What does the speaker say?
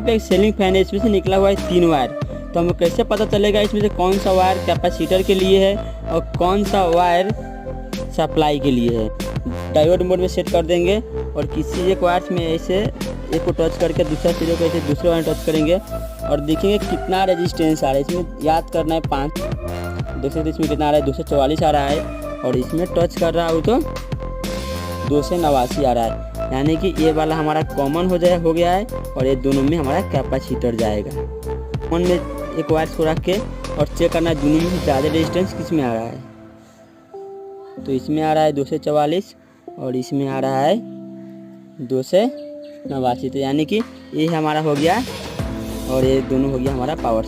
पे एक ceiling fan है, इसमें से निकला हुआ है 3 वायर। तो हमें कैसे पता चलेगा इसमें से कौन सा वायर कैपेसिटर के लिए है और कौन सा वायर सप्लाई के लिए है। डायोड मोड में सेट कर देंगे और किसी एक वायर में ऐसे एक को टच करके दूसरा सिरे को ऐसे दूसरे वायर टच करेंगे और देखेंगे कितना रेजिस्टेंस आ रहा है। इसमें याद करना है 5, देख सकते इसमें कितना आ रहा है, 244 आ रहा है। और इसमें टच कर रहा हूँ तो 289 आ रहा है, यानी कि ये वाला हमारा कॉमन हो गया है और ये दोनों में हमारा कैपेसिटर जाएगा। कॉमन में एक वायर को रख के और चेक करना है दोनों में ज़्यादा रेजिस्टेंस किस में आ रहा है। तो इसमें आ रहा है 244 और इसमें आ रहा है 289, तो यानी कि ये हमारा हो गया और ये दोनों हो गया हमारा पावर।